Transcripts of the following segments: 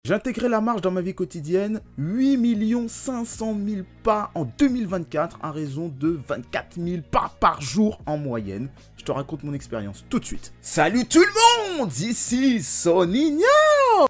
J'ai intégré la marche dans ma vie quotidienne, 8 500 000 pas en 2024 à raison de 24 000 pas par jour en moyenne. Je te raconte mon expérience tout de suite. Salut tout le monde, ici Soninho.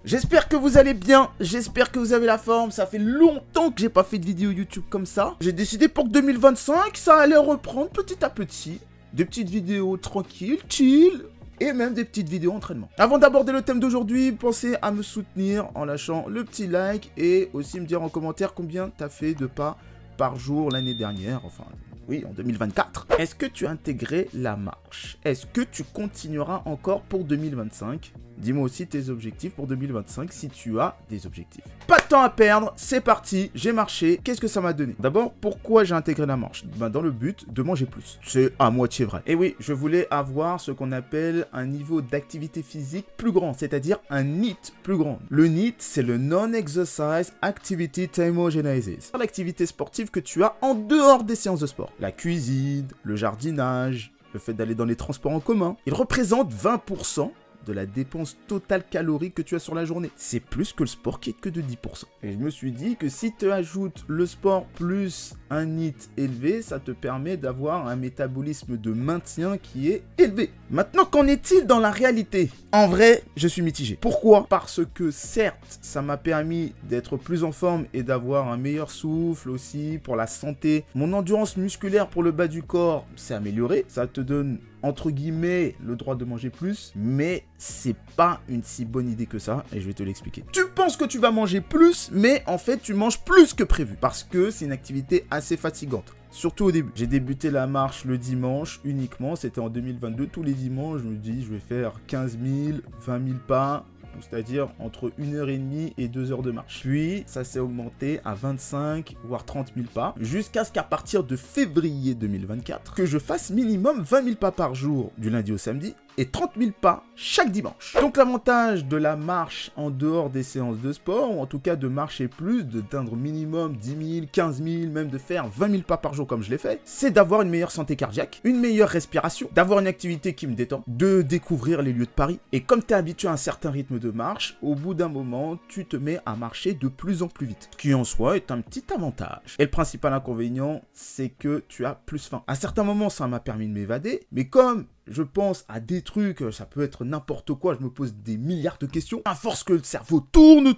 J'espère que vous allez bien, j'espère que vous avez la forme. Ça fait longtemps que j'ai pas fait de vidéo YouTube comme ça. J'ai décidé pour que 2025, ça allait reprendre petit à petit. Des petites vidéos tranquilles, chill. Et même des petites vidéos entraînement. Avant d'aborder le thème d'aujourd'hui, pensez à me soutenir en lâchant le petit like et aussi me dire en commentaire combien t'as fait de pas par jour l'année dernière, enfin oui, en 2024. Est-ce que tu as intégré la marche? Est-ce que tu continueras encore pour 2025? Dis-moi aussi tes objectifs pour 2025 si tu as des objectifs. Pas de temps à perdre, c'est parti, j'ai marché. Qu'est-ce que ça m'a donné? D'abord, pourquoi j'ai intégré la marche? Dans le but de manger plus. C'est à moitié vrai. Et oui, je voulais avoir ce qu'on appelle un niveau d'activité physique plus grand, c'est-à-dire un NEAT plus grand. Le NEAT, c'est le Non-Exercise Activity Thermogenesis. L'activité sportive que tu as en dehors des séances de sport. La cuisine, le jardinage, le fait d'aller dans les transports en commun. Il représente 20% de la dépense totale calorique que tu as sur la journée. C'est plus que le sport qui est que de 10%. Et je me suis dit que si tu ajoutes le sport plus un NEAT élevé, ça te permet d'avoir un métabolisme de maintien qui est élevé. Maintenant, qu'en est-il dans la réalité? En vrai, je suis mitigé. Pourquoi? Parce que certes, ça m'a permis d'être plus en forme et d'avoir un meilleur souffle aussi pour la santé. Mon endurance musculaire pour le bas du corps s'est améliorée. Ça te donne entre guillemets le droit de manger plus, mais c'est pas une si bonne idée que ça et je vais te l'expliquer. Tu penses que tu vas manger plus, mais en fait tu manges plus que prévu parce que c'est une activité assez fatigante. Surtout au début. J'ai débuté la marche le dimanche uniquement, c'était en 2022. Tous les dimanches, je me dis je vais faire 15 000, 20 000 pas. C'est-à-dire entre 1h30 et 2 heures de marche. Puis, ça s'est augmenté à 25 voire 30 000 pas, jusqu'à ce qu'à partir de février 2024, que je fasse minimum 20 000 pas par jour du lundi au samedi, et 30 000 pas chaque dimanche. Donc l'avantage de la marche en dehors des séances de sport, ou en tout cas de marcher plus, d'atteindre minimum 10 000, 15 000, même de faire 20 000 pas par jour comme je l'ai fait, c'est d'avoir une meilleure santé cardiaque, une meilleure respiration, d'avoir une activité qui me détend, de découvrir les lieux de Paris. Et comme tu es habitué à un certain rythme de marche, au bout d'un moment, tu te mets à marcher de plus en plus vite, ce qui en soi est un petit avantage. Et le principal inconvénient, c'est que tu as plus faim. À certains moments, ça m'a permis de m'évader, mais comme je pense à des trucs, ça peut être n'importe quoi, je me pose des milliards de questions. À force que le cerveau tourne,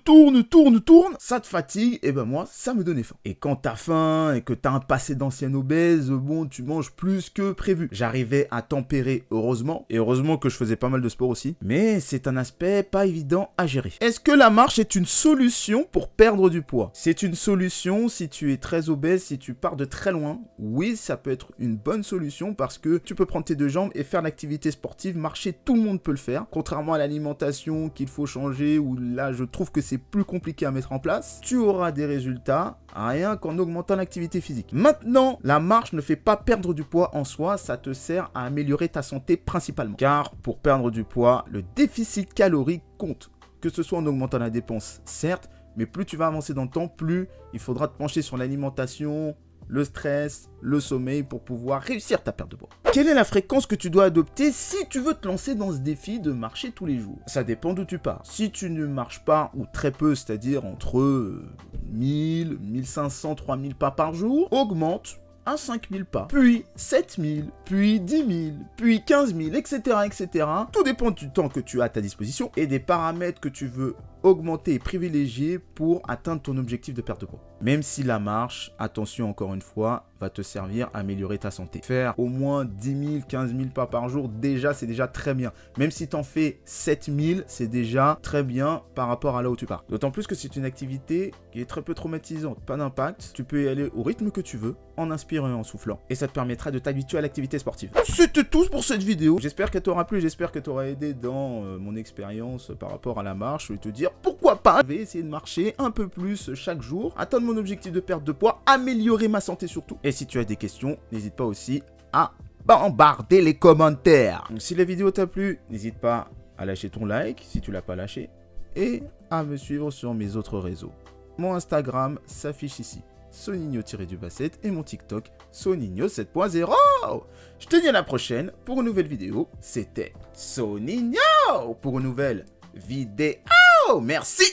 ça te fatigue, et ben moi, ça me donnait faim. Et quand t'as faim et que t'as un passé d'ancienne obèse, bon, tu manges plus que prévu. J'arrivais à tempérer, heureusement, et heureusement que je faisais pas mal de sport aussi, mais c'est un aspect pas évident à gérer. Est-ce que la marche est une solution pour perdre du poids? C'est une solution si tu es très obèse, si tu pars de très loin. Oui, ça peut être une bonne solution parce que tu peux prendre tes deux jambes et faire l'activité sportive, marcher, tout le monde peut le faire. Contrairement à l'alimentation qu'il faut changer, où là je trouve que c'est plus compliqué à mettre en place, tu auras des résultats rien qu'en augmentant l'activité physique. Maintenant, la marche ne fait pas perdre du poids en soi, ça te sert à améliorer ta santé principalement. Car pour perdre du poids, le déficit calorique compte. Que ce soit en augmentant la dépense, certes, mais plus tu vas avancer dans le temps, plus il faudra te pencher sur l'alimentation, le stress, le sommeil pour pouvoir réussir ta perte de poids. Quelle est la fréquence que tu dois adopter si tu veux te lancer dans ce défi de marcher tous les jours? Ça dépend d'où tu pars. Si tu ne marches pas ou très peu, c'est-à-dire entre 1000, 1500, 3000 pas par jour, augmente à 5000 pas, puis 7000, puis 10 000, puis 15 000, etc., etc. Tout dépend du temps que tu as à ta disposition et des paramètres que tu veux augmenter et privilégier pour atteindre ton objectif de perte de poids. Même si la marche, attention encore une fois, va te servir à améliorer ta santé. Faire au moins 10 000, 15 000 pas par jour, déjà, c'est déjà très bien. Même si tu en fais 7000, c'est déjà très bien par rapport à là où tu pars. D'autant plus que c'est une activité qui est très peu traumatisante. Pas d'impact, tu peux y aller au rythme que tu veux, en inspirant et en soufflant. Et ça te permettra de t'habituer à l'activité sportive. C'était tout pour cette vidéo. J'espère qu'elle t'aura plu, j'espère qu'elle t'aura aidé dans mon expérience par rapport à la marche. Je vais te dire pourquoi pas. Je vais essayer de marcher un peu plus chaque jour, atteindre mon objectif de perte de poids, améliorer ma santé surtout. Et si tu as des questions, n'hésite pas aussi à bombarder les commentaires. Donc, si la vidéo t'a plu, n'hésite pas à lâcher ton like si tu l'as pas lâché et à me suivre sur mes autres réseaux. Mon Instagram s'affiche ici, Soninho-7 et mon TikTok Soninho 7.0. Je te dis à la prochaine pour une nouvelle vidéo. C'était Soninho pour une nouvelle vidéo. Merci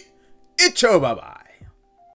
et ciao, bye bye.